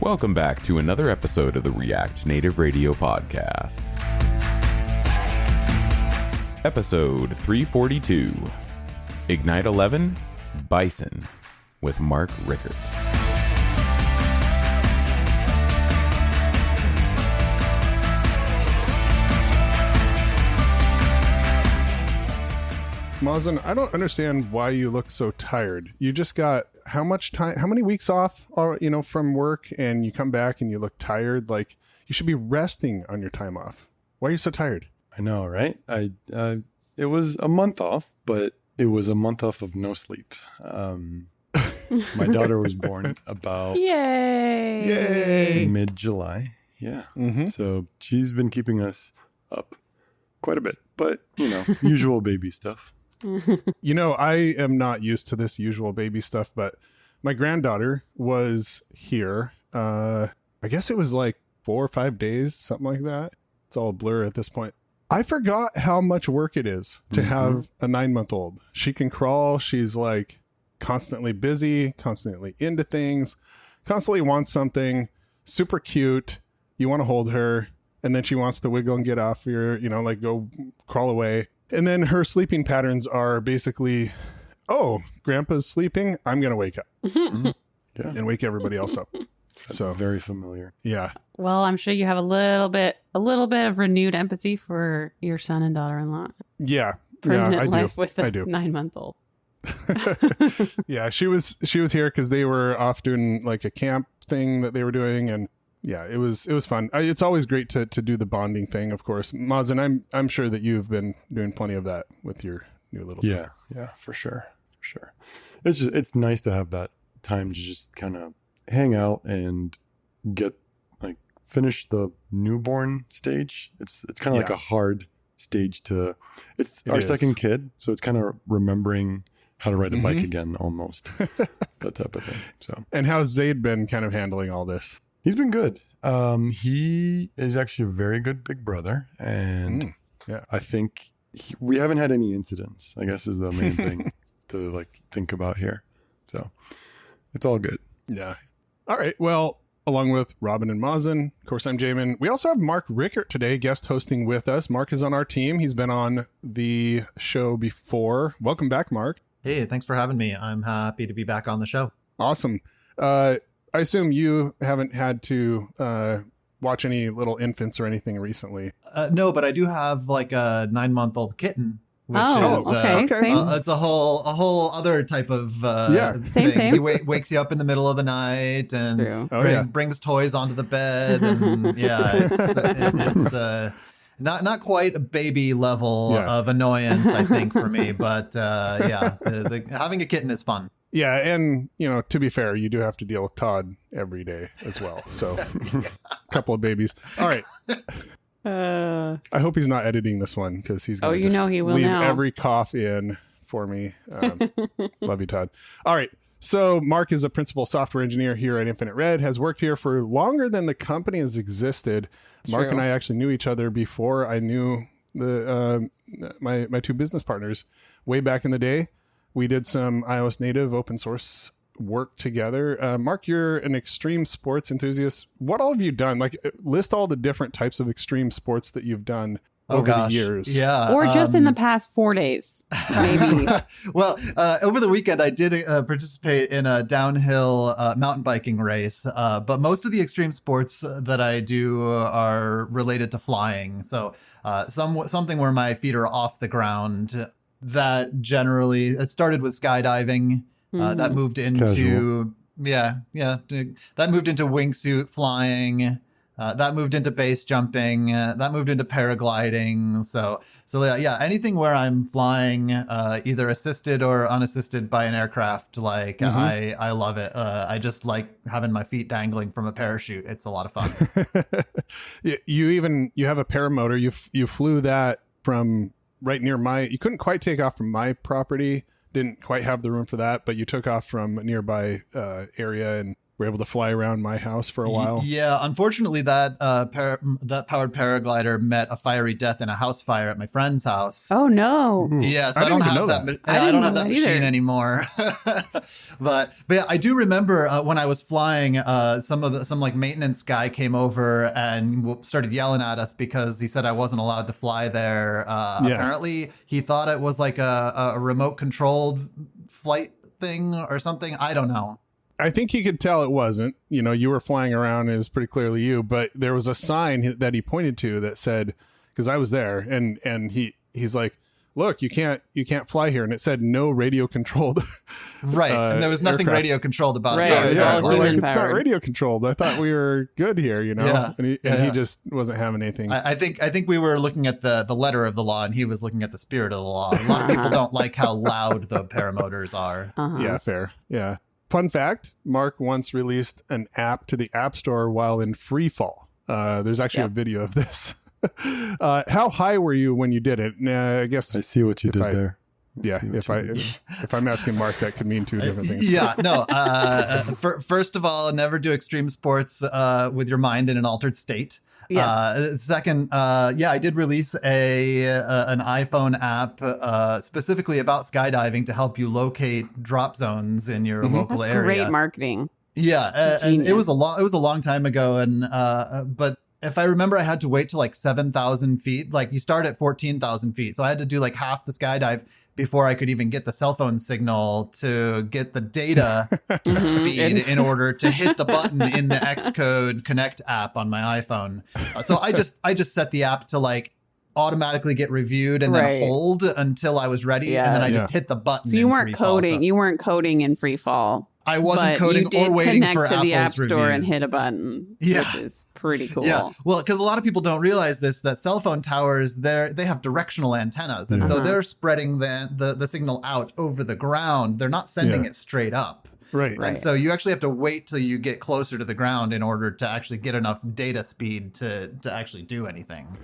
Welcome back to another episode of the React Native Radio Podcast. Episode 342, Ignite 11, Bison, with Mark Rickert. Mazen, I don't understand why you look so tired. You just got how much time, how many weeks off, from work, and you come back and you look tired? Like, you should be resting on your time off. Why are you so tired? I know, right? It was a month off, but it was a month off of no sleep. My daughter was born about mid-July. Yeah. Mm-hmm. So she's been keeping us up quite a bit, but usual baby stuff. I am not used to this usual baby stuff, but my granddaughter was here. I guess it was like 4 or 5 days, something like that. It's all a blur at this point. I forgot how much work it is to have a 9-month-old. She can crawl. She's like constantly busy, constantly into things, constantly wants something, super cute. You want to hold her, and then she wants to wiggle and get off your, go crawl away. And then her sleeping patterns are basically, oh, grandpa's sleeping, I'm going to wake up and wake everybody else up. That's very familiar. Yeah. Well, I'm sure you have a little bit of renewed empathy for your son and daughter-in-law. Yeah. Permanent I life do. with a I do. 9-month-old. Yeah, she was here because they were off doing like a camp thing that they were doing, and yeah, it was fun. It's always great to do the bonding thing, of course. Mazen, I'm sure that you've been doing plenty of that with your new little Yeah, for sure. It's nice to have that time to just kind of hang out and get finish the newborn stage. It's kind of like a hard stage to. It's our second kid, so it's kind of remembering how to ride a bike again, almost that type of thing. So. And how's Zaid been kind of handling all this? He's been good. He is actually a very good big brother. And I think we haven't had any incidents, I guess, is the main thing to think about here. So it's all good. Yeah. All right. Well, along with Robin and Mazen, of course, I'm Jamin. We also have Mark Rickert today, guest hosting with us. Mark is on our team. He's been on the show before. Welcome back, Mark. Hey, thanks for having me. I'm happy to be back on the show. Awesome. I assume you haven't had to watch any little infants or anything recently. No, but I do have like a 9-month-old kitten, which is it's a whole other type of same. He wakes you up in the middle of the night and brings toys onto the bed, and it's not quite a baby level of annoyance, I think, for me, but having a kitten is fun. Yeah, and, to be fair, you do have to deal with Todd every day as well. So, a couple of babies. All right. I hope he's not editing this one because he's going to he will leave now. Every cough in for me. Love you, Todd. All right. So, Mark is a principal software engineer here at Infinite Red, has worked here for longer than the company has existed. Mark and I actually knew each other before I knew my two business partners way back in the day. We did some iOS native open source work together. Mark, you're an extreme sports enthusiast. What all have you done? List all the different types of extreme sports that you've done over the years. Yeah. Or just in the past 4 days, maybe. Well, over the weekend, I did participate in a downhill mountain biking race. But most of the extreme sports that I do are related to flying. So something where my feet are off the ground. That generally, it started with skydiving. That moved into that moved into wingsuit flying. That moved into base jumping. That moved into paragliding. So anything where I'm flying, either assisted or unassisted by an aircraft, I love it. I just like having my feet dangling from a parachute. It's a lot of fun. You have a paramotor. You flew that from right near you couldn't quite take off from my property. Didn't quite have the room for that, but you took off from a nearby area, and were able to fly around my house for a while. Yeah, unfortunately, that that powered paraglider met a fiery death in a house fire at my friend's house. Oh no! Yeah, so I I don't didn't even have know that. that. I don't have know that that either. machine anymore. but yeah, I do remember when I was flying, some like maintenance guy came over and started yelling at us because he said I wasn't allowed to fly there. Apparently, he thought it was like a remote controlled flight thing or something. I don't know. I think he could tell it wasn't. You were flying around and it was pretty clearly you, but there was a sign that he pointed to that said, because I was there, and he's like, look, you can't fly here, and it said no radio controlled. Right, and there was nothing aircraft. radio controlled about Right, it. it was Yeah, all we're like, human it's not powered. radio controlled. I thought we were good here, Yeah, and he just wasn't having anything. I think we were looking at the letter of the law, and he was looking at the spirit of the law. A lot of people don't like how loud the paramotors are. Yeah, fair. Yeah. Fun fact, Mark once released an app to the App Store while in free fall. There's actually a video of this. How high were you when you did it? I guess I see what you did there. If I'm asking Mark, that could mean two different things. Yeah, no. First of all, never do extreme sports with your mind in an altered state. Yes. Second, I did release an iPhone app specifically about skydiving to help you locate drop zones in your local That's area. great marketing. Yeah, and it was Genius. a long time ago, and but if I remember, I had to wait till like 7,000 feet. Like you start at 14,000 feet, so I had to do like half the skydive before I could even get the cell phone signal to get the data speed in order to hit the button in the Xcode Connect app on my iPhone. So I just set the app to like automatically get reviewed and then hold until I was ready, and then I just hit the button. So you in weren't free fall. coding. So You weren't coding in free fall. I wasn't but coding you did or waiting connect for to the App Apple's Store and reviews. hit a button, Yeah. which is pretty cool. Yeah, well, because a lot of people don't realize this, that cell phone towers, they have directional antennas, and so they're spreading the signal out over the ground. They're not sending it straight up. Right. And so you actually have to wait till you get closer to the ground in order to actually get enough data speed to actually do anything.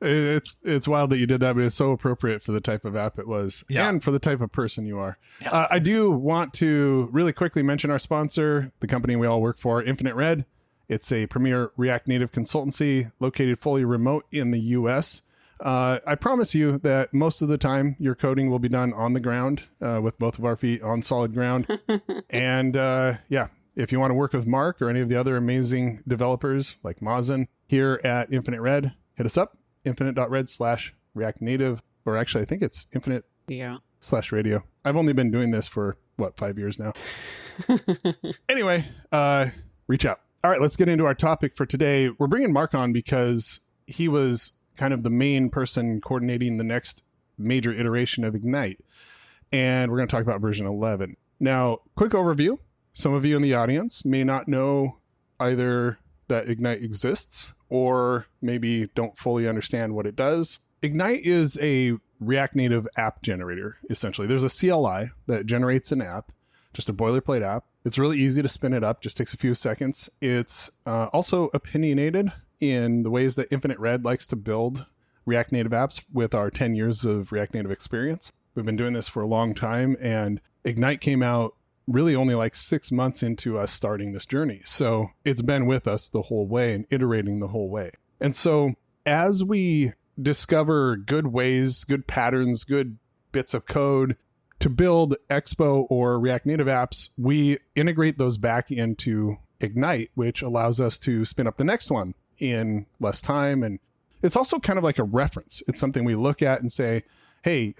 It's wild that you did that, but it's so appropriate for the type of app it was and for the type of person you are. Yeah. I do want to really quickly mention our sponsor, the company we all work for, Infinite Red. It's a premier React Native consultancy located fully remote in the US. I promise you that most of the time your coding will be done on the ground with both of our feet on solid ground. And if you want to work with Mark or any of the other amazing developers like Mazen here at Infinite Red, hit us up. Infinite.red/React Native, or actually I think it's Infinite/radio. I've only been doing this for 5 years now. Anyway, reach out. All right, let's get into our topic for today. We're bringing Mark on because he was kind of the main person coordinating the next major iteration of Ignite. And we're going to talk about version 11. Now, quick overview. Some of you in the audience may not know either that Ignite exists or maybe don't fully understand what it does. Ignite is a React Native app generator, essentially. There's a CLI that generates an app, just a boilerplate app. It's really easy to spin it up, just takes a few seconds. It's also opinionated in the ways that Infinite Red likes to build React Native apps with our 10 years of React Native experience. We've been doing this for a long time, and Ignite came out really only like 6 months into us starting this journey. So it's been with us the whole way and iterating the whole way. And so as we discover good ways, good patterns, good bits of code to build Expo or React Native apps, we integrate those back into Ignite, which allows us to spin up the next one in less time. And it's also kind of like a reference. It's something we look at and say, hey,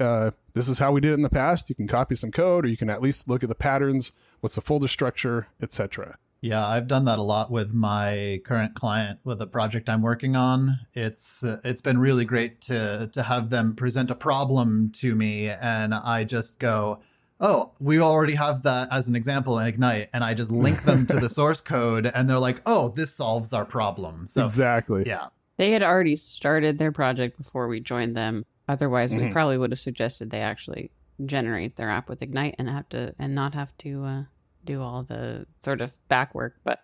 this is how we did it in the past. You can copy some code, or you can at least look at the patterns, what's the folder structure, etc. Yeah, I've done that a lot with my current client with a project I'm working on. It's been really great to have them present a problem to me, and I just go, oh, we already have that as an example in Ignite, and I just link them to the source code, and they're like, oh, this solves our problem. So exactly. Yeah. They had already started their project before we joined them. Otherwise, we probably would have suggested they actually generate their app with Ignite and not have to do all the sort of back work. But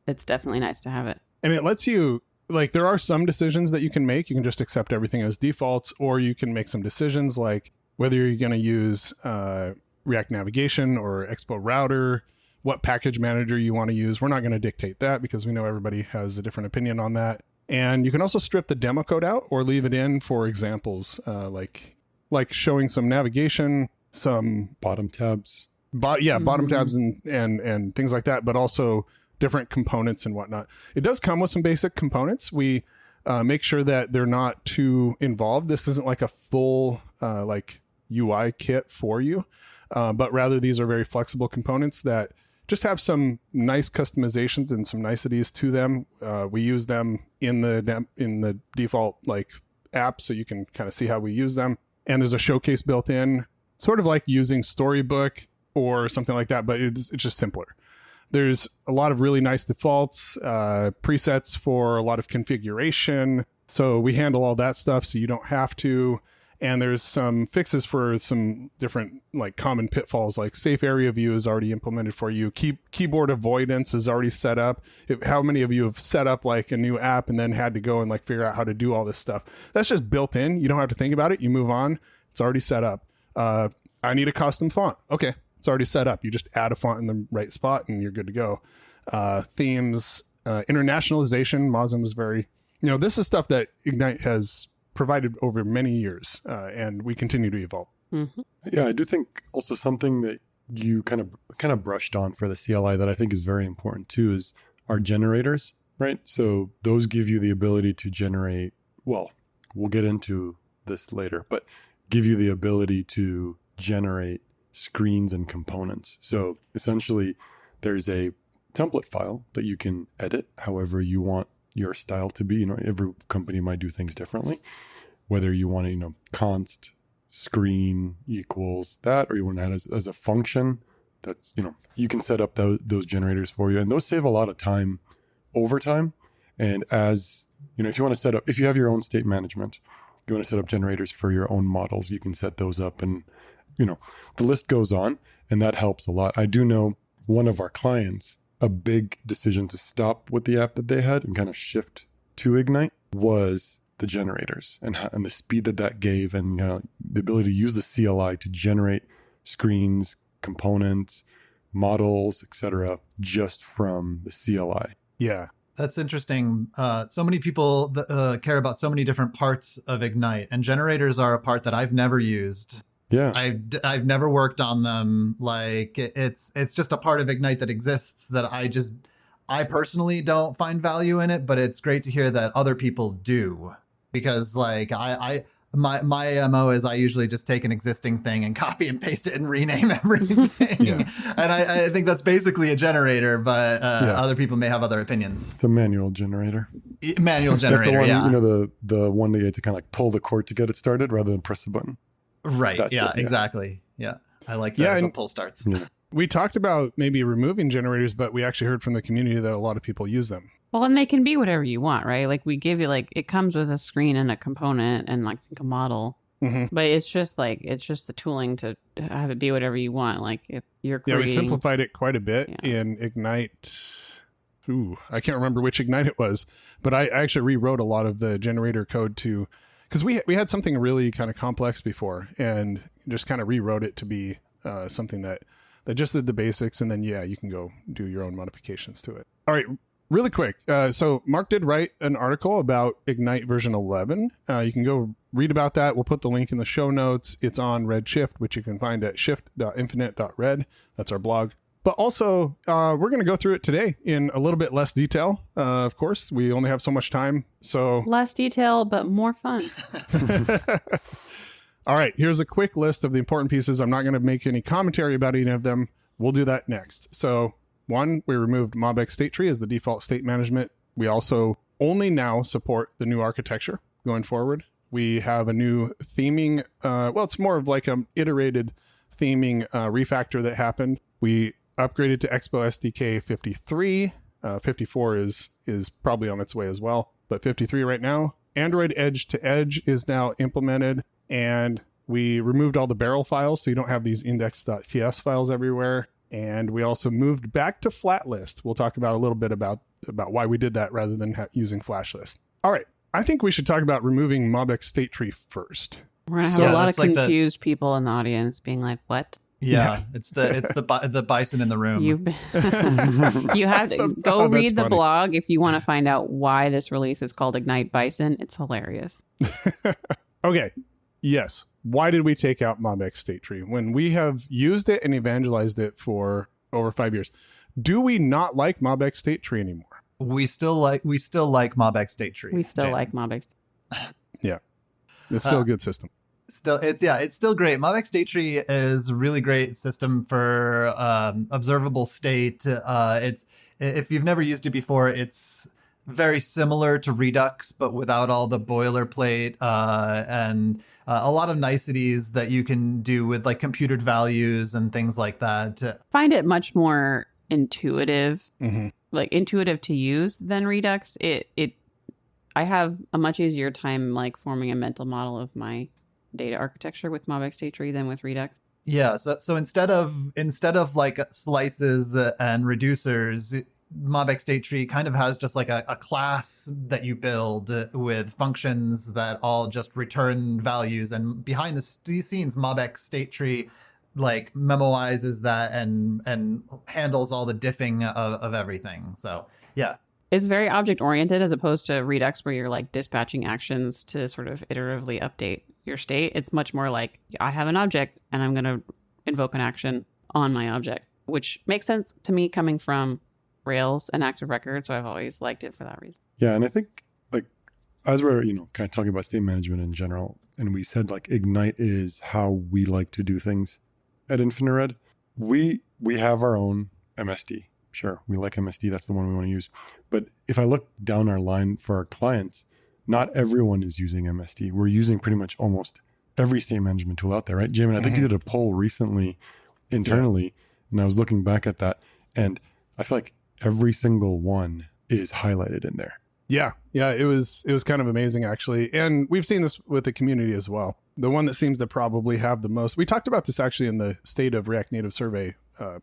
it's definitely nice to have it. And it lets you, like, there are some decisions that you can make. You can just accept everything as defaults, or you can make some decisions like whether you're going to use React Navigation or Expo Router, what package manager you want to use. We're not going to dictate that because we know everybody has a different opinion on that. And you can also strip the demo code out or leave it in for examples, like showing some navigation, some bottom tabs. Bottom tabs and things like that, but also different components and whatnot. It does come with some basic components. We make sure that they're not too involved. This isn't like a full like UI kit for you, but rather these are very flexible components that just have some nice customizations and some niceties to them. We use them in the default like app, so you can kind of see how we use them. And there's a showcase built in, sort of like using Storybook or something like that, but it's just simpler. There's a lot of really nice defaults, presets for a lot of configuration. So we handle all that stuff so you don't have to. And there's some fixes for some different like common pitfalls, like safe area view is already implemented for you. Keyboard avoidance is already set up. How many of you have set up like a new app and then had to go and like figure out how to do all this stuff? That's just built in. You don't have to think about it. You move on. It's already set up. I need a custom font. Okay. It's already set up. You just add a font in the right spot and you're good to go. Themes, internationalization, Mosm is very, this is stuff that Ignite has provided over many years, and we continue to evolve. Mm-hmm. Yeah, I do think also something that you kind of brushed on for the CLI that I think is very important too is our generators, right? So those give you the ability to generate, well, we'll get into this later, but give you the ability to generate screens and components. So essentially there's a template file that you can edit however you want your style to be. Every company might do things differently, whether you want to, const screen equals that, or you want to add as a function. That's, you can set up those generators for you, and those save a lot of time over time. And as if you want to set up, if you have your own state management, you want to set up generators for your own models, you can set those up, and the list goes on, and that helps a lot. I do know one of our clients, a big decision to stop with the app that they had and kind of shift to Ignite was the generators and the speed that gave, and the ability to use the CLI to generate screens, components, models, etc., just from the CLI. Yeah. That's interesting. So many people care about so many different parts of Ignite, and generators are a part that I've never used. Yeah, I've never worked on them. Like it's just a part of Ignite that exists that I personally don't find value in it, but it's great to hear that other people do, because like my MO is I usually just take an existing thing and copy and paste it and rename everything. Yeah. And I think that's basically a generator, but other people may have other opinions. It's a manual generator. Manual generator, that's the one, yeah. the one that you had to kind of like pull the cord to get it started rather than press a button. Right. That's yeah, it, yeah. Exactly. Yeah. I like the pull starts. Yeah. We talked about maybe removing generators, but we actually heard from the community that a lot of people use them. Well, and they can be whatever you want, right? Like we give you it comes with a screen and a component and like think a model. Mm-hmm. But it's just the tooling to have it be whatever you want. Like if you're creating... Yeah, we simplified it quite a bit in Ignite. I can't remember which Ignite it was, but I actually rewrote a lot of the generator code to... Because we had something really kind of complex before and just kind of rewrote it to be something that just did the basics, and then, you can go do your own modifications to it. All right, really quick. So Mark did write an article about Ignite version 11. You can go read about that. We'll put the link in the show notes. It's on Redshift, which you can find at shift.infinite.red. That's our blog. But also, we're going to go through it today in a little bit less detail. Of course, we only have so much time. So less detail, but more fun. All right, here's a quick list of the important pieces. I'm not going to make any commentary about any of them. We'll do that next. So 1, we removed MobX State Tree as the default state management. We also only now support the new architecture going forward. We have a new theming. It's more of like an iterated theming refactor that happened. We upgraded to Expo SDK 53. 54 is probably on its way as well, but 53 right now. Android Edge to Edge is now implemented, and we removed all the barrel files so you don't have these index.ts files everywhere. And we also moved back to flatlist. We'll talk about a little bit about why we did that rather than using flashlist. All right, I think we should talk about removing MobX State Tree first. We're going to have a lot of confused people in the audience being like, what? Yeah, it's the bison in the room. You've been you have to go Oh, that's read the funny. blog if you want to find out why this release is called Ignite Bison. It's hilarious. Okay. Yes. Why did we take out MobX State Tree when we have used it and evangelized it for over 5 years? Do we not like MobX State Tree anymore? We still like MobX State Tree. We still Jane. like MobX. Yeah. It's still a good system. It's still great. MobX State Tree is a really great system for observable state. It's if you've never used it before, it's very similar to Redux, but without all the boilerplate and a lot of niceties that you can do with like computed values and things like that. Find it much more intuitive, Mm-hmm. like intuitive to use than Redux. I have a much easier time like forming a mental model of my data architecture with MobX State Tree than with Redux. Yeah, so instead of like slices and reducers, MobX State Tree kind of has just like a class that you build with functions that all just return values, and behind the scenes MobX State Tree like memoizes that and handles all the diffing of everything. So yeah. It's very object oriented as opposed to Redux where you're like dispatching actions to sort of iteratively update your state. It's much more like I have an object and I'm going to invoke an action on my object, which makes sense to me coming from Rails and Active Record. So I've always liked it for that reason. Yeah, and I think like as we're kind of talking about state management in general, and we said like Ignite is how we like to do things at InfiniRed. We have our own MSD. Sure, we like MSD. That's the one we want to use. But if I look down our line for our clients, not everyone is using MSD. We're using pretty much almost every state management tool out there, right, Jim? And I think you did a poll recently internally, and I was looking back at that, and I feel like every single one is highlighted in there. Yeah. It was kind of amazing actually, and we've seen this with the community as well. The one that seems to probably have the most. We talked about this actually in the State of React Native survey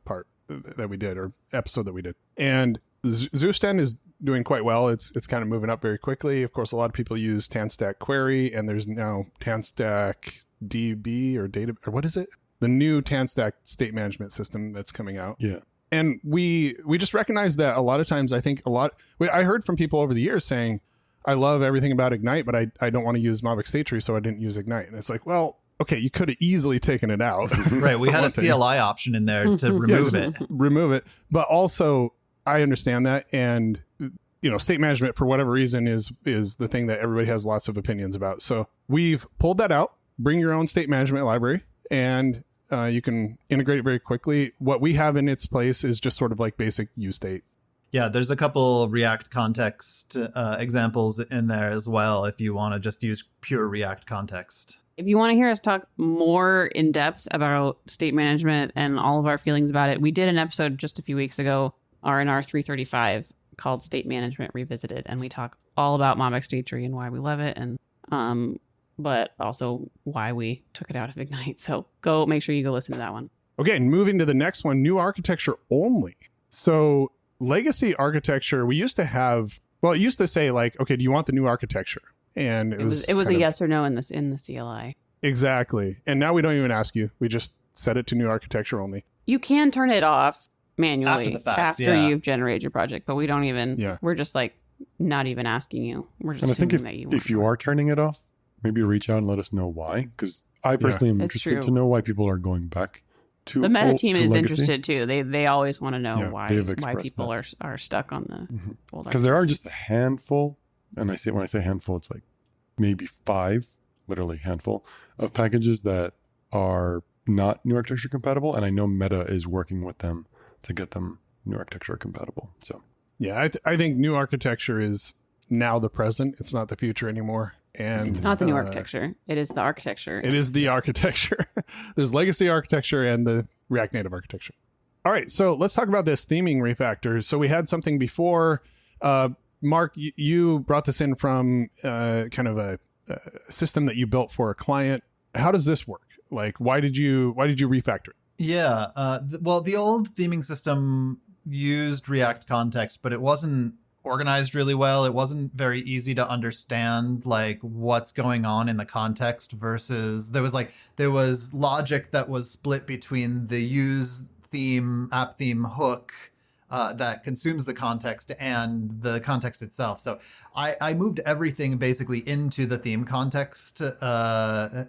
part that we did, or episode that we did, and Zoosten is doing quite well. It's kind of moving up very quickly. Of course, a lot of people use Tanstack Query, and there's now Tanstack DB or data, or what is it? The new Tanstack state management system that's coming out. Yeah. And we just recognize that a lot of times, I think I heard from people over the years saying, I love everything about Ignite, but I don't want to use MobX State Tree, so I didn't use Ignite. And it's like, well, okay, you could have easily taken it out. Right, we had a CLI option in there to remove it. Remove it. But also, I understand that. And, state management, for whatever reason, is the thing that everybody has lots of opinions about. So we've pulled that out. Bring your own state management library, and you can integrate it very quickly. What we have in its place is just sort of like basic uState. Yeah, there's a couple React context examples in there as well if you want to just use pure React context. If you want to hear us talk more in depth about state management and all of our feelings about it, we did an episode just a few weeks ago, RNR 335, called State Management Revisited, and we talk all about MobX State Tree and why we love it, and but also why we took it out of Ignite. So go make sure you go listen to that one. Okay, and moving to the next one, new architecture only. So legacy architecture, we used to have, well, it used to say like, okay, do you want the new architecture? And it was a yes or no in the CLI. Exactly. And now we don't even ask you. We just set it to new architecture only. You can turn it off manually After the fact, after you've generated your project, but we don't even, we're just like not even asking you. We're just and I think assuming that if you are turning it off, maybe reach out and let us know why. Because I personally am It's interested true. to know why people are going back to the meta old- team to is legacy. interested too. They always want to know why they've why expressed people are stuck on the old Because there are just a handful, and when I say handful, it's like maybe 5, literally handful of packages that are not new architecture compatible, and I know Meta is working with them to get them new architecture compatible. So yeah, I think new architecture is now the present. It's not the future anymore. And It's not the new architecture. It is the architecture. It is the architecture. There's legacy architecture and the React Native architecture. All right, so let's talk about this theming refactor. So we had something before. Mark, you brought this in from kind of a system that you built for a client. How does this work? Like, why did you refactor it? Yeah, well, the old theming system used React context, but it wasn't organized really well. It wasn't very easy to understand like what's going on in the context versus there was logic that was split between the use theme, app theme hook that consumes the context and the context itself. So I moved everything basically into the theme context and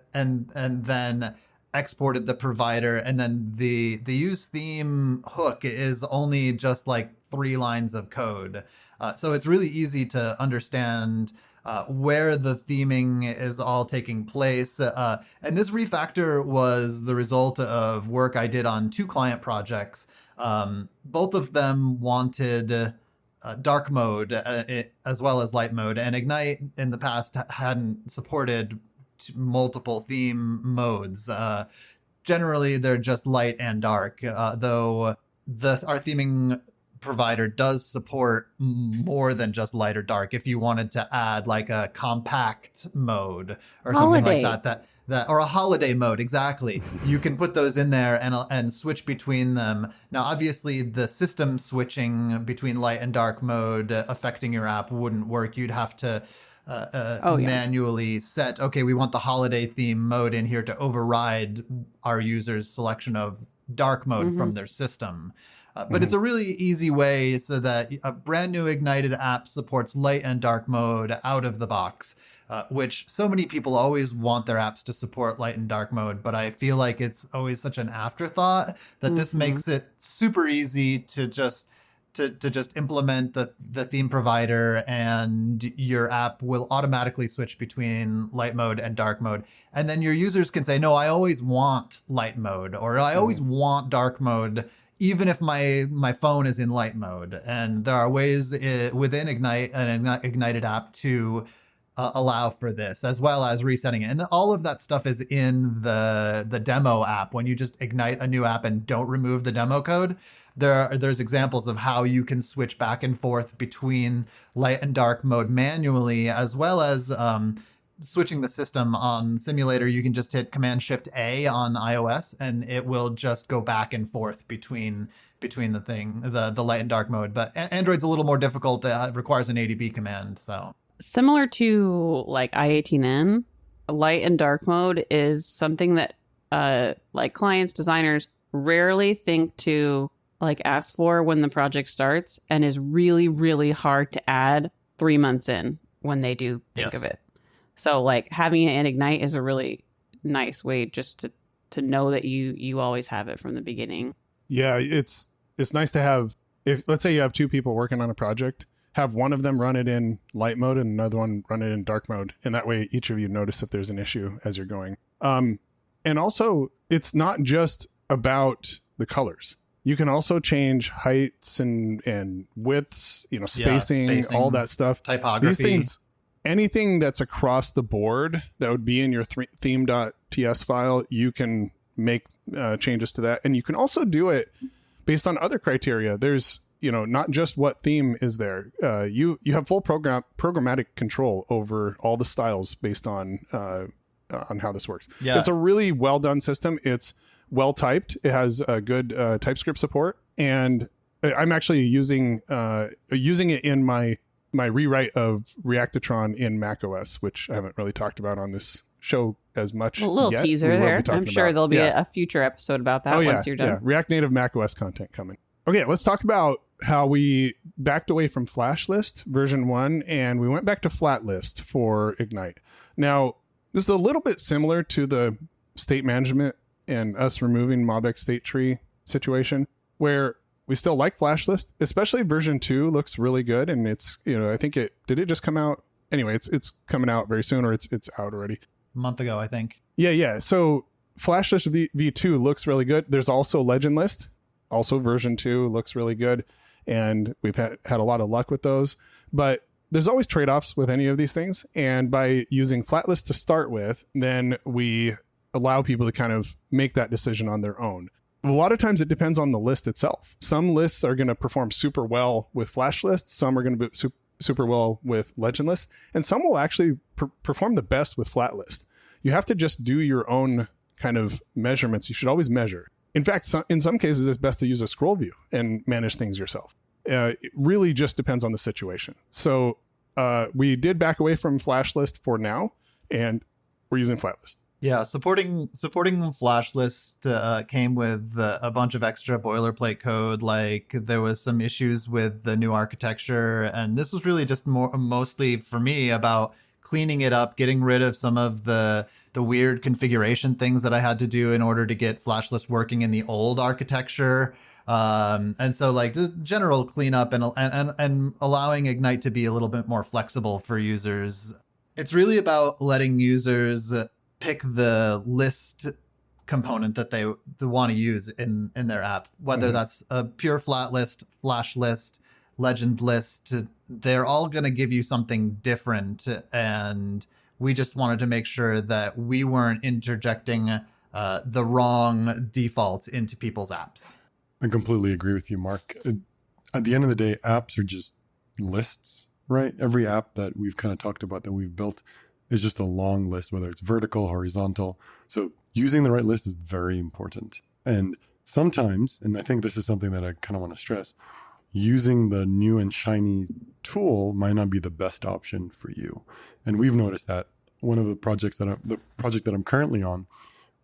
then exported the provider, and then the use theme hook is only just like 3 lines of code. So it's really easy to understand where the theming is all taking place. And this refactor was the result of work I did on 2 client projects. Both of them wanted dark mode as well as light mode, and Ignite in the past hadn't supported multiple theme modes. Generally, they're just light and dark, though our theming provider does support more than just light or dark. If you wanted to add like a compact mode or something like that or a holiday mode, exactly, you can put those in there and switch between them. Now, obviously, the system switching between light and dark mode affecting your app wouldn't work. You'd have to manually set, okay, we want the holiday theme mode in here to override our user's selection of dark mode from their system. But it's a really easy way so that a brand new Ignited app supports light and dark mode out of the box, which so many people always want their apps to support light and dark mode. But I feel like it's always such an afterthought that this makes it super easy to just implement the theme provider, and your app will automatically switch between light mode and dark mode. And then your users can say, no, I always want light mode, or I always want dark mode, even if my phone is in light mode. And there are ways within Ignite, an Ignited app, to allow for this, as well as resetting it. And all of that stuff is in the demo app. When you just ignite a new app and don't remove the demo code, there's examples of how you can switch back and forth between light and dark mode manually, as well as switching the system on simulator. You can just hit Command-Shift-A on iOS, and it will just go back and forth between the light and dark mode. But Android's a little more difficult. It requires an ADB command. So similar to like i18n, light and dark mode is something that like clients, designers rarely think to like ask for when the project starts, and is really, really hard to add 3 months in when they do think of it. So like having it in Ignite is a really nice way just to know that you always have it from the beginning. Yeah, it's nice to have, if let's say you have 2 people working on a project, have one of them run it in light mode and another one run it in dark mode. And that way each of you notice if there's an issue as you're going. And also, it's not just about the colors. You can also change heights and widths, spacing, all that stuff. Typography. These things, anything that's across the board that would be in your theme.ts file, you can make changes to that. And you can also do it based on other criteria. There's, not just what theme is there. You have full programmatic control over all the styles based on how this works. Yeah. It's a really well done system. It's well typed. It has a good TypeScript support, and I'm actually using it in my rewrite of Reactatron in macOS, which I haven't really talked about on this show as much. A little yet. Teaser there. I'm sure there'll be a future episode about that once you're done. Yeah, React Native macOS content coming. Okay, let's talk about how we backed away from Flash List version 1 and we went back to Flat List for Ignite. Now, this is a little bit similar to the state management and us removing MobX State Tree situation, where we still like Flash List, especially version 2 looks really good. And it's, I think did it just come out? Anyway, it's coming out very soon, or it's out already. A month ago, I think. Yeah. So Flash List v2 looks really good. There's also Legend List, also version 2 looks really good. And we've had a lot of luck with those, but there's always trade-offs with any of these things. And by using Flat List to start with, then we allow people to kind of make that decision on their own. A lot of times it depends on the list itself. Some lists are going to perform super well with Flash Lists. Some are going to be super well with Legend Lists, and some will actually perform the best with Flat List. You have to just do your own kind of measurements. You should always measure. In fact, in some cases, it's best to use a scroll view and manage things yourself. It really just depends on the situation. So we did back away from flash list for now, and we're using flat list. Yeah, supporting flash list came with a bunch of extra boilerplate code. Like there was some issues with the new architecture, and this was really just mostly for me about cleaning it up, getting rid of some of the weird configuration things that I had to do in order to get flash list working in the old architecture. And so like just general cleanup and allowing Ignite to be a little bit more flexible for users. It's really about letting users pick the list component that they want to use in their app, whether that's a pure flat list, flash list, legend list. They're all going to give you something different, and we just wanted to make sure that we weren't interjecting the wrong defaults into people's apps. I completely agree with you, Mark. At the end of the day, apps are just lists, right? Every app that we've kind of talked about that we've built is just a long list, whether it's vertical, horizontal. So using the right list is very important. And sometimes, and I think this is something that I kind of want to stress, using the new and shiny tool might not be the best option for you. And we've noticed that one of the project that I'm currently on,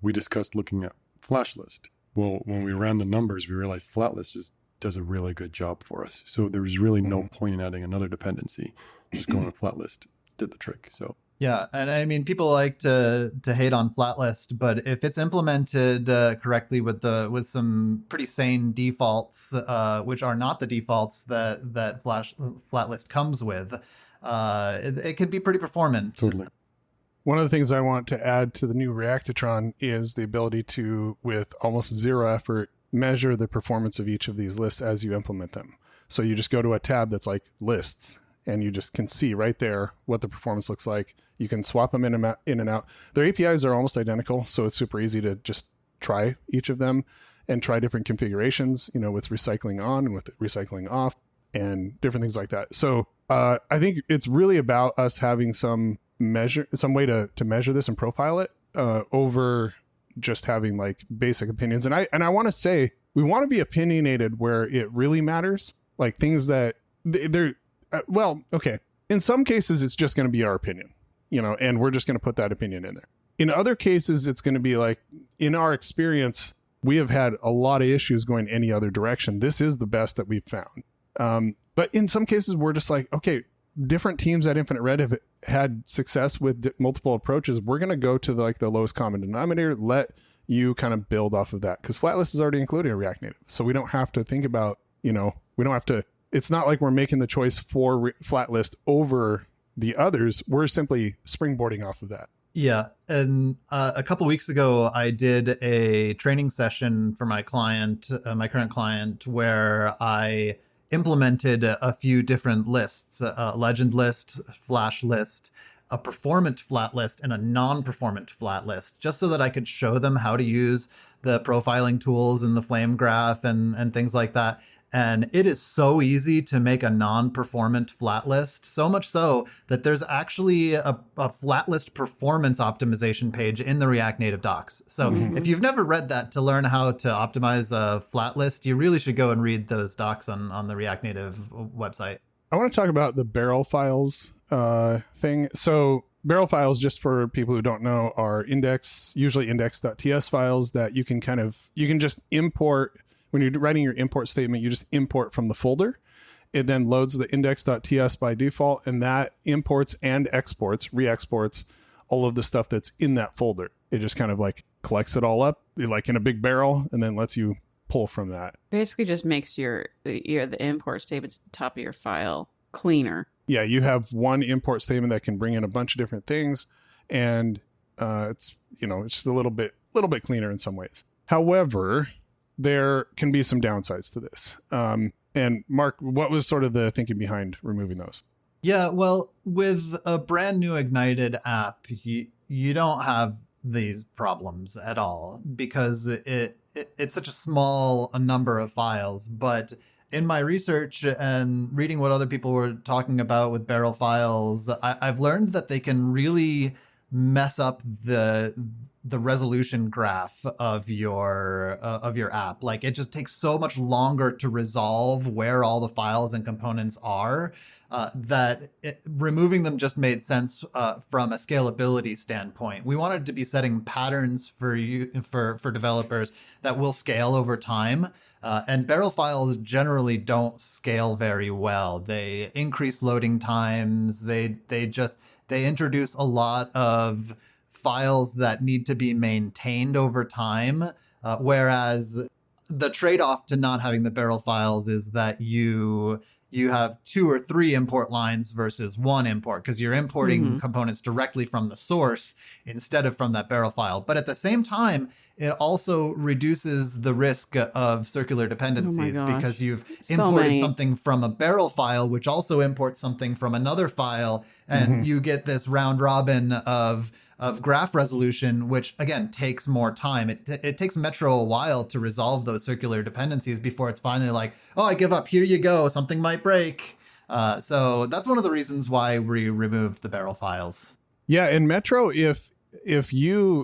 we discussed looking at flash list. Well, when we ran the numbers, we realized flat list just does a really good job for us. So there was really no point in adding another dependency. Just going to flat list did the trick. So yeah, and I mean, people like to hate on flat list, but if it's implemented correctly with some pretty sane defaults, which are not the defaults that flat list comes with, it could be pretty performant. totally. One of the things I want to add to the new Reactatron is the ability to, with almost zero effort, measure the performance of each of these lists as you implement them. So you just go to a tab that's like lists, and you just can see right there what the performance looks like. You can swap them in and out. Their APIs are almost identical, so it's super easy to just try each of them and try different configurations, with recycling on and with recycling off and different things like that. So I think it's really about us having some way to measure this and profile it over just having like basic opinions. And I want to say we want to be opinionated where it really matters, like things that they're okay. In some cases, it's just going to be our opinion, and we're just going to put that opinion in there. In other cases, it's going to be like, in our experience, we have had a lot of issues going any other direction. This is the best that we've found. But in some cases, we're just like, okay, different teams at Infinite Red have had success with multiple approaches. We're going to go to the lowest common denominator, let you kind of build off of that, because Flatlist is already included in React Native. So we don't have to think about, we don't have to, it's not like we're making the choice for Flatlist over the others. We're simply springboarding off of that. Yeah. And a couple weeks ago, I did a training session for my client, my current client, where I implemented a few different lists, a legend list, flash list, a performant flat list, and a non-performant flat list, just so that I could show them how to use the profiling tools and the flame graph and things like that. And it is so easy to make a non-performant flat list, so much so that there's actually a flat list performance optimization page in the React Native docs. So if you've never read that to learn how to optimize a flat list, you really should go and read those docs on the React Native website. I want to talk about the barrel files thing. So barrel files, just for people who don't know, are usually index.ts files that you can just import. When you're writing your import statement, you just import from the folder. It then loads the index.ts by default, and that imports and exports, re-exports all of the stuff that's in that folder. It just kind of like collects it all up, like in a big barrel, and then lets you pull from that. Basically just makes the import statements at the top of your file cleaner. Yeah, you have one import statement that can bring in a bunch of different things, and it's just a little bit cleaner in some ways. However, there can be some downsides to this. And Mark, what was sort of the thinking behind removing those? Yeah, well, with a brand new Ignited app, you don't have these problems at all because it's such a small number of files. But in my research and reading what other people were talking about with barrel files, I've learned that they can really mess up the resolution graph of your app. Like, it just takes so much longer to resolve where all the files and components are, that removing them just made sense from a scalability standpoint. We wanted to be setting patterns for developers that will scale over time. And barrel files generally don't scale very well. They increase loading times. They introduce a lot of files that need to be maintained over time. Whereas the trade-off to not having the barrel files is that you have 2 or 3 import lines versus 1 import, because you're importing components directly from the source instead of from that barrel file. But at the same time, it also reduces the risk of circular dependencies, because you've imported something from a barrel file, which also imports something from another file, and you get this round robin of graph resolution, which again takes more time. It takes Metro a while to resolve those circular dependencies before it's finally like, oh, I give up. Here you go. Something might break. So that's one of the reasons why we removed the barrel files. Yeah, in Metro, if you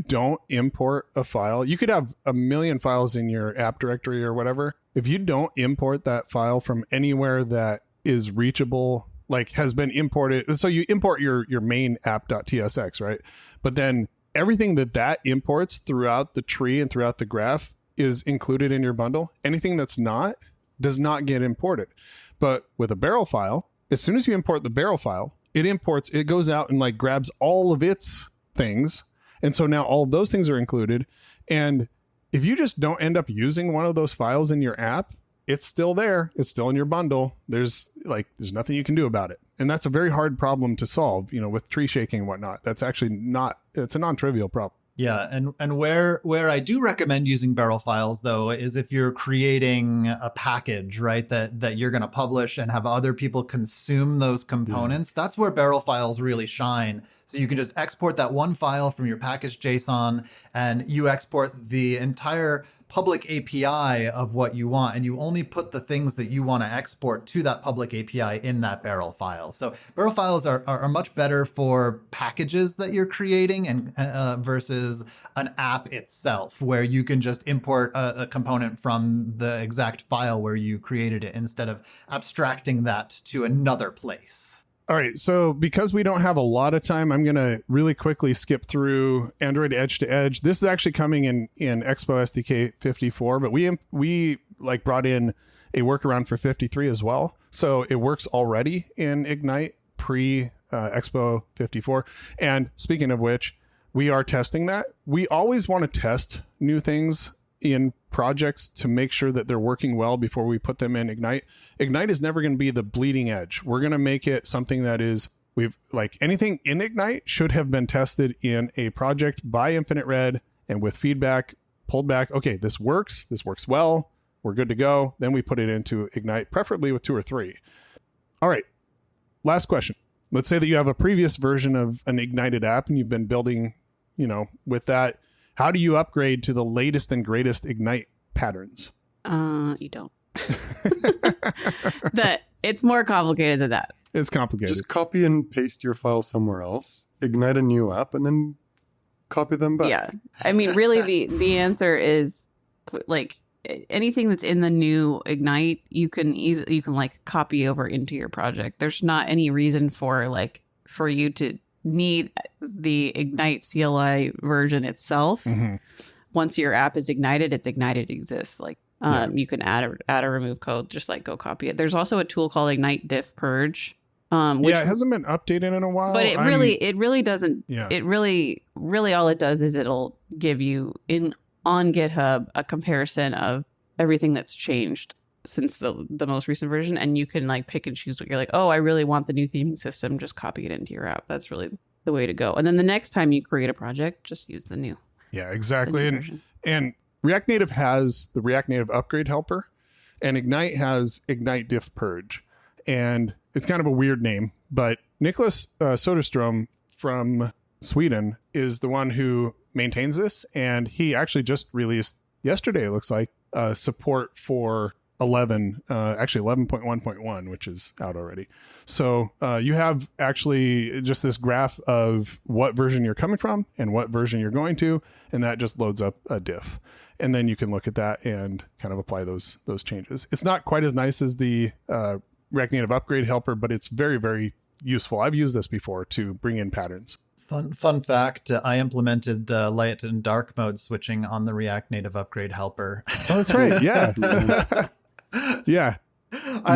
don't import a file, you could have a million files in your app directory or whatever. If you don't import that file from anywhere that is reachable, like has been imported. So you import your main app.tsx, right? But then everything that imports throughout the tree and throughout the graph is included in your bundle. Anything that's not does not get imported. But with a barrel file, as soon as you import the barrel file, it goes out and like grabs all of its things. And so now all of those things are included. And if you just don't end up using one of those files in your app, it's still there. It's still in your bundle. There's nothing you can do about it. And that's a very hard problem to solve, with tree shaking and whatnot. That's actually it's a non-trivial problem. Yeah, and where I do recommend using barrel files, though, is if you're creating a package, right, that you're going to publish and have other people consume those components. That's where barrel files really shine. So you can just export that one file from your package JSON, and you export the entire public API of what you want, and you only put the things that you want to export to that public API in that barrel file. So barrel files are much better for packages that you're creating and versus an app itself, where you can just import a component from the exact file where you created it instead of abstracting that to another place. All right, so because we don't have a lot of time, I'm going to really quickly skip through Android Edge to Edge. This is actually coming in Expo SDK 54, but we brought in a workaround for 53 as well. So it works already in Ignite pre Expo 54. And speaking of which, we are testing that. We always want to test new things in projects to make sure that they're working well before we put them in Ignite. Ignite is never going to be the bleeding edge. We're going to make it something that is, anything in Ignite should have been tested in a project by Infinite Red and with feedback pulled back. Okay, this works well. We're good to go. Then we put it into Ignite, preferably with 2 or 3. All right. Last question. Let's say that you have a previous version of an Ignited app and you've been building, with that. How do you upgrade to the latest and greatest Ignite patterns? You don't. It's more complicated than that. It's complicated. Just copy and paste your files somewhere else, ignite a new app, and then copy them back. Yeah. I mean, really, the answer is anything that's in the new Ignite, you can copy over into your project. There's not any reason for you to need the Ignite CLI version itself. Once your app is ignited, it's ignited exists. You can add a remove code, just go copy it. There's also a tool called Ignite Diff Purge. Which, it hasn't been updated in a while. But it really doesn't. Yeah. It really all it does is it'll give you on GitHub a comparison of everything that's changed since the most recent version, and you can pick and choose what you're oh, I really want the new theming system, just copy it into your app. That's really the way to go. And then the next time you create a project, just use the new. Yeah, exactly. Version. And React Native has the React Native upgrade helper, and Ignite has Ignite Diff Purge. And it's kind of a weird name, but Nicholas Soderstrom from Sweden is the one who maintains this, and he actually just released yesterday, it looks like, support for 11, actually 11.1.1, which is out already. So you have actually just this graph of what version you're coming from and what version you're going to, and that just loads up a diff. And then you can look at that and kind of apply those changes. It's not quite as nice as the React Native Upgrade Helper, but it's very, very useful. I've used this before to bring in patterns. Fun fact, I implemented light and dark mode switching on the React Native Upgrade Helper. Oh, that's right. Yeah. Yeah.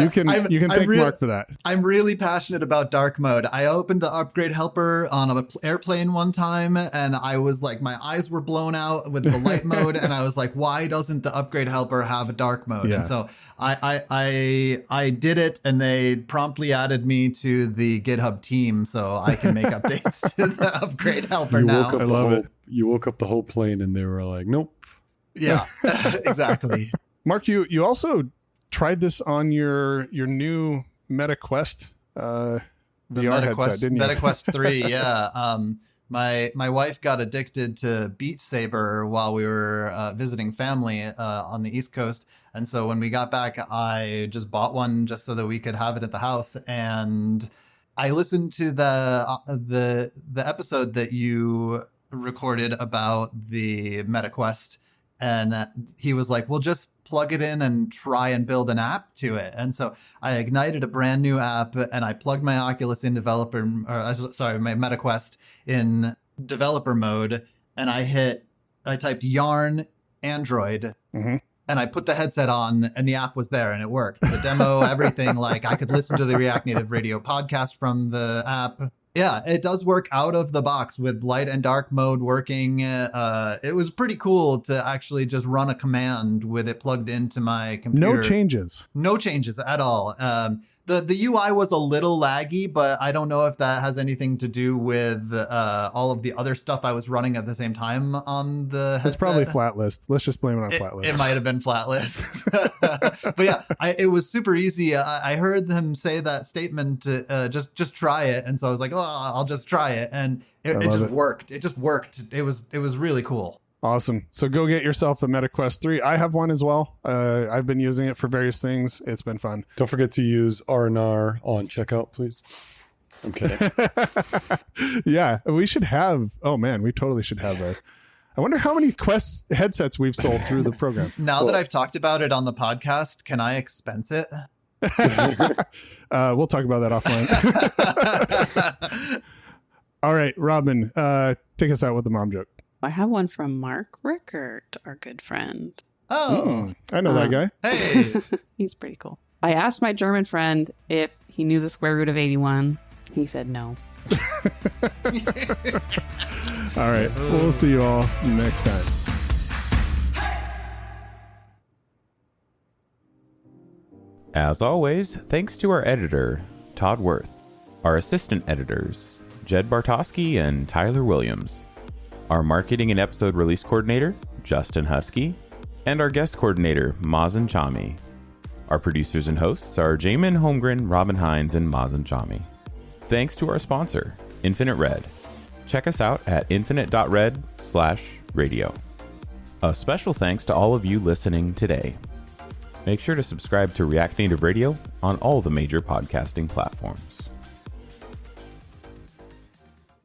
You can thank Mark for that. I'm really passionate about dark mode. I opened the Upgrade Helper on an airplane one time, and I was like, my eyes were blown out with the light mode, and I was like, why doesn't the Upgrade Helper have a dark mode? Yeah. And so I did it, and they promptly added me to the GitHub team, so I can make updates to the Upgrade Helper now. I love it. You woke up the whole plane, and they were like, nope. Yeah, exactly. Mark, you also tried this on your new MetaQuest VR headset, didn't you? MetaQuest 3, yeah. My wife got addicted to Beat Saber while we were visiting family on the East Coast, and so when we got back, I just bought one just so that we could have it at the house. And I listened to the episode that you recorded about the MetaQuest, and he was like, "Well, just plug it in and try and build an app to it." And so I ignited a brand new app, and I plugged my Oculus in my MetaQuest in developer mode, and I typed yarn Android, and I put the headset on, and the app was there, and it worked. The demo, everything, like I could listen to the React Native Radio podcast from the app. Yeah, it does work out of the box with light and dark mode working. It was pretty cool to actually just run a command with it plugged into my computer. No changes. No changes at all. The UI was a little laggy, but I don't know if that has anything to do with all of the other stuff I was running at the same time on the headset. It's probably flat list. Let's just blame it on flat list. It might have been flat list. But yeah, it was super easy. I heard them say that statement, just try it. And so I was like, oh, I'll just try it. And it just worked. It just worked. It was really cool. Awesome. So go get yourself a MetaQuest 3. I have one as well. I've been using it for various things. It's been fun. Don't forget to use RNR on checkout, please. I'm kidding. Yeah, we should have. Oh man, we totally should have a. I wonder how many Quest headsets we've sold through the program. Now that I've talked about it on the podcast, can I expense it? We'll talk about that offline. All right, Robin, take us out with the mom joke. I have one from Mark Rickert, our good friend. Oh, I know that guy. Hey. He's pretty cool. I asked my German friend if he knew the square root of 81. He said no. All right. We'll see you all next time. As always, thanks to our editor, Todd Worth, our assistant editors, Jed Bartosky and Tyler Williams, our marketing and episode release coordinator, Justin Husky, and our guest coordinator, Mazen Chami. Our producers and hosts are Jamin Holmgren, Robin Hines, and Mazen Chami. Thanks to our sponsor, Infinite Red. Check us out at infinite.red/radio. A special thanks to all of you listening today. Make sure to subscribe to React Native Radio on all the major podcasting platforms.